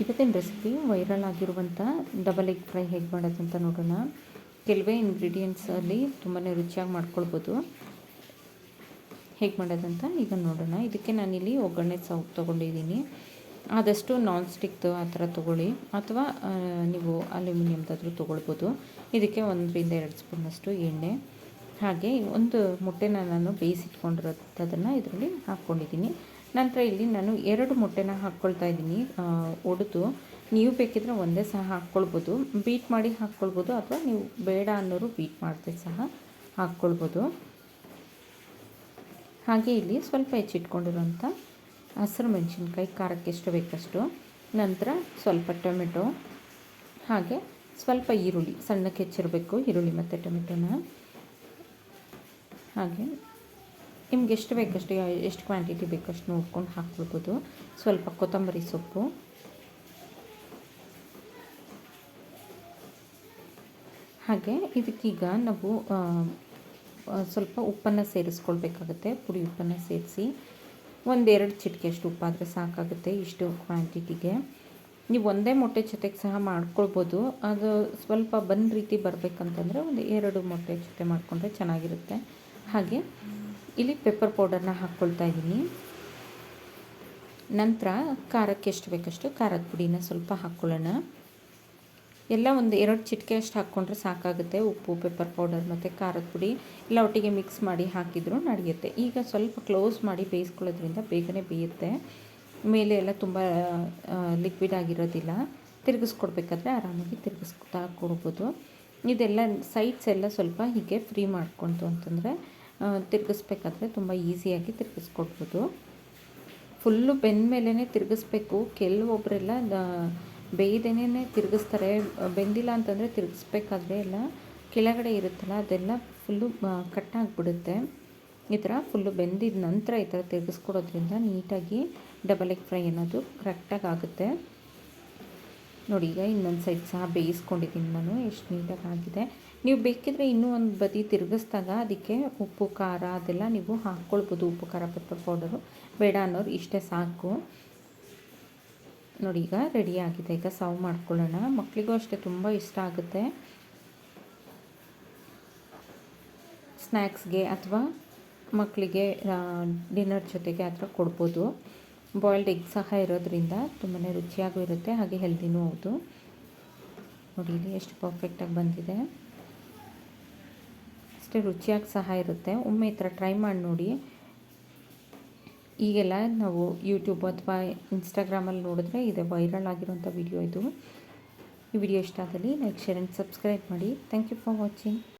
ಇವತ್ತಿನ recipe viral ಆಗಿರುವಂಥ double egg fry ಹೇಗೆ ಮಾಡೋದು ಅಂತ ನೋಡೋಣ. ಕೆಲವೇ ಇಂಗ್ರೀಡಿಯೆಂಟ್ಸಲ್ಲಿ ತುಂಬಾ ರುಚಿಯಾಗಿ ಮಾಡ್ಕೊಳ್ಬೋದು. ಹೇಗೆ ಮಾಡೋದಂತ ಈಗ ನೋಡೋಣ. ಇದಕ್ಕೆ ನಾನಿಲ್ಲಿ ಒಗ್ಗರಣೆ ತೊಗೊಂಡಿದ್ದೀನಿ. ಆದಷ್ಟು ನಾನ್ ಸ್ಟಿಕ್ದು ಆ ಥರ ತೊಗೊಳ್ಳಿ, ಅಥವಾ ನೀವು ಅಲ್ಯೂಮಿನಿಯಮ್ದಾದರೂ ತೊಗೊಳ್ಬೋದು. ಇದಕ್ಕೆ 1-2 ಸ್ಪೂನಷ್ಟು ಎಣ್ಣೆ, ಹಾಗೆ ಒಂದು ಮೊಟ್ಟೆನ ನಾನು ಬೇಯಿಸಿಟ್ಕೊಂಡಿರೋದನ್ನು ಇದರಲ್ಲಿ ಹಾಕ್ಕೊಂಡಿದ್ದೀನಿ. ನಂತರ ಇಲ್ಲಿ ನಾನು 2 ಮೊಟ್ಟೆನ ಹಾಕ್ಕೊಳ್ತಾ ಇದ್ದೀನಿ ಒಡೆದು. ನೀವು ಬೇಕಿದ್ರೆ ಒಂದೇ ಸಹ ಹಾಕ್ಕೊಳ್ಬೋದು, ಬೀಟ್ ಮಾಡಿ ಹಾಕ್ಕೊಳ್ಬೋದು, ಅಥವಾ ನೀವು ಬೇಡ ಅನ್ನೋರು ಬೀಟ್ ಮಾಡದೆ ಸಹ ಹಾಕ್ಕೊಳ್ಬೋದು. ಹಾಗೆ ಇಲ್ಲಿ ಸ್ವಲ್ಪ ಹೆಚ್ಚಿಟ್ಕೊಂಡಿರೋಂಥ ಹಸಿರು ಮೆಣಸಿನ್ಕಾಯಿ, ಖಾರಕ್ಕೆ ಎಷ್ಟು ಬೇಕಷ್ಟು, ನಂತರ ಸ್ವಲ್ಪ ಟೊಮೆಟೊ, ಹಾಗೆ ಸ್ವಲ್ಪ ಈರುಳ್ಳಿ ಸಣ್ಣಕ್ಕೆ ಹೆಚ್ಚಿರಬೇಕು, ಈರುಳ್ಳಿ ಮತ್ತು ಟೊಮೆಟೊನ. ಹಾಗೆ ನಿಮ್ಗೆ ಎಷ್ಟು ಬೇಕಷ್ಟು, ಎಷ್ಟು ಕ್ವಾಂಟಿಟಿ ಬೇಕಷ್ಟು ನೋಡ್ಕೊಂಡು ಹಾಕ್ಕೊಳ್ಬೋದು. ಸ್ವಲ್ಪ ಕೊತ್ತಂಬರಿ ಸೊಪ್ಪು, ಹಾಗೆ ಇದಕ್ಕೀಗ ನಾವು ಸ್ವಲ್ಪ ಉಪ್ಪನ್ನು ಸೇರಿಸ್ಕೊಳ್ಬೇಕಾಗುತ್ತೆ. ಪುಡಿ ಉಪ್ಪನ್ನು ಸೇರಿಸಿ 1-2 ಚಿಟಿಕೆಯಷ್ಟು ಉಪ್ಪಾದರೆ ಸಾಕಾಗುತ್ತೆ ಇಷ್ಟು ಕ್ವಾಂಟಿಟಿಗೆ. ನೀವು ಒಂದೇ ಮೊಟ್ಟೆ ಜೊತೆಗೆ ಸಹ ಮಾಡ್ಕೊಳ್ಬೋದು. ಅದು ಸ್ವಲ್ಪ ಬಂದ ರೀತಿ ಬರಬೇಕಂತಂದರೆ 2 ಮೊಟ್ಟೆ ಜೊತೆ ಮಾಡಿಕೊಂಡ್ರೆ ಚೆನ್ನಾಗಿರುತ್ತೆ. ಹಾಗೆ ಇಲ್ಲಿ ಪೆಪ್ಪರ್ ಪೌಡರ್ನ ಹಾಕ್ಕೊಳ್ತಾ ಇದ್ದೀನಿ. ನಂತರ ಖಾರಕ್ಕೆ ಎಷ್ಟು ಬೇಕಷ್ಟು ಖಾರದ ಪುಡಿನ ಸ್ವಲ್ಪ ಹಾಕ್ಕೊಳ್ಳೋಣ. ಎಲ್ಲ 1-2 ಚಿಟಿಕೆಯಷ್ಟು ಹಾಕ್ಕೊಂಡ್ರೆ ಸಾಕಾಗುತ್ತೆ. ಉಪ್ಪು, ಪೆಪ್ಪರ್ ಪೌಡರ್ ಮತ್ತು ಖಾರದ ಪುಡಿ ಎಲ್ಲ ಒಟ್ಟಿಗೆ ಮಿಕ್ಸ್ ಮಾಡಿ ಹಾಕಿದರೂ ನಡೆಯುತ್ತೆ. ಈಗ ಸ್ವಲ್ಪ ಕ್ಲೋಸ್ ಮಾಡಿ ಬೇಯಿಸ್ಕೊಳ್ಳೋದ್ರಿಂದ ಬೇಗನೆ ಬೇಯುತ್ತೆ. ಮೇಲೆ ಎಲ್ಲ ತುಂಬ ಲಿಕ್ವಿಡ್ ಆಗಿರೋದಿಲ್ಲ. ತಿರುಗಿಸ್ಕೊಡ್ಬೇಕಾದ್ರೆ ಆರಾಮಾಗಿ ತಿರುಗಿಸ್ತಾ ಕೊಡ್ಬೋದು. ಇದೆಲ್ಲ ಸೈಡ್ಸ್ ಎಲ್ಲ ಸ್ವಲ್ಪ ಹೀಗೆ ಫ್ರೀ ಮಾಡ್ಕೊಳ್ತು ಅಂತಂದರೆ ತಿರುಗಿಸ್ಬೇಕಾದ್ರೆ ತುಂಬ ಈಸಿಯಾಗಿ ತಿರುಗಿಸ್ಕೊಡ್ಬೋದು. ಫುಲ್ಲು ಬೆಂದ ಮೇಲೇ ತಿರುಗಿಸ್ಬೇಕು. ಕೆಲವೊಬ್ಬರೆಲ್ಲ ಬೇಯ್ದೇನೆ ತಿರುಗಿಸ್ತಾರೆ. ಬೆಂದಿಲ್ಲ ಅಂತಂದರೆ ತಿರುಗಿಸ್ಬೇಕಾದ್ರೆ ಎಲ್ಲ ಕೆಳಗಡೆ ಇರುತ್ತಲ್ಲ ಅದೆಲ್ಲ ಫುಲ್ಲು ಕಟ್ಟಾಗಿಬಿಡುತ್ತೆ. ಈ ಥರ ಫುಲ್ಲು ಬೆಂದಿದ ನಂತರ ಈ ಥರ ತಿರುಗಿಸ್ಕೊಡೋದ್ರಿಂದ ನೀಟಾಗಿ ಡಬಲ್ ಎಗ್ ಫ್ರೈ ಅನ್ನೋದು ಕರೆಕ್ಟಾಗಿ ಆಗುತ್ತೆ. ನೋಡಿ, ಈಗ ಇನ್ನೊಂದು ಸೈಡ್ ಸಹ ಬೇಯಿಸ್ಕೊಂಡಿದ್ದೀನಿ ನಾನು. ಎಷ್ಟು ನೀಟಾಗಿ ಆಗಿದೆ. ನೀವು ಬೇಕಿದ್ರೆ ಇನ್ನೂ ಒಂದು ಬದಿ ತಿರುಗಿಸ್ದಾಗ ಅದಕ್ಕೆ ಉಪ್ಪು, ಖಾರ ಅದೆಲ್ಲ ನೀವು ಹಾಕ್ಕೊಳ್ಬೋದು. ಉಪ್ಪು, ಖಾರ, ಪೆಪ್ಪರ್ ಪೌಡರು ಬೇಡ ಅನ್ನೋರು ಇಷ್ಟೇ ಸಾಕು. ನೋಡಿ, ಈಗ ರೆಡಿ ಆಗಿದೆ. ಈಗ ಸರ್ವ್ ಮಾಡ್ಕೊಳ್ಳೋಣ. ಮಕ್ಕಳಿಗೂ ಅಷ್ಟೇ ತುಂಬ ಇಷ್ಟ ಆಗುತ್ತೆ. ಸ್ನ್ಯಾಕ್ಸ್ಗೆ ಅಥವಾ ಮಕ್ಕಳಿಗೆ ಡಿನ್ನರ್ ಜೊತೆಗೆ ಆ ಥರ ಕೊಡ್ಬೋದು. ಬಾಯ್ಲ್ಡ್ ಎಗ್ ಸಹ ಇರೋದ್ರಿಂದ ತುಂಬಾ ರುಚಿಯಾಗೂ ಇರುತ್ತೆ, ಹಾಗೆ ಹೆಲ್ದಿನೂ ಹೌದು. ನೋಡಿ, ಇಲ್ಲಿ ಎಷ್ಟು ಪರ್ಫೆಕ್ಟಾಗಿ ಬಂದಿದೆ. ಅಷ್ಟೇ ರುಚಿಯಾಗಿ ಸಹ ಇರುತ್ತೆ. ಒಮ್ಮೆ ಈ ಥರ ಟ್ರೈ ಮಾಡಿ ನೋಡಿ. ಈಗೆಲ್ಲ ನಾವು ಯೂಟ್ಯೂಬ್ ಅಥವಾ ಇನ್ಸ್ಟಾಗ್ರಾಮಲ್ಲಿ ನೋಡಿದ್ರೆ ಇದೆ ವೈರಲ್ ಆಗಿರೋಂಥ ವಿಡಿಯೋ ಇದು. ಈ ವಿಡಿಯೋ ಇಷ್ಟ ಆದಲ್ಲಿ ಲೈಕ್, ಶೇರ್ ಆ್ಯಂಡ್ ಸಬ್ಸ್ಕ್ರೈಬ್ ಮಾಡಿ. Thank you for watching.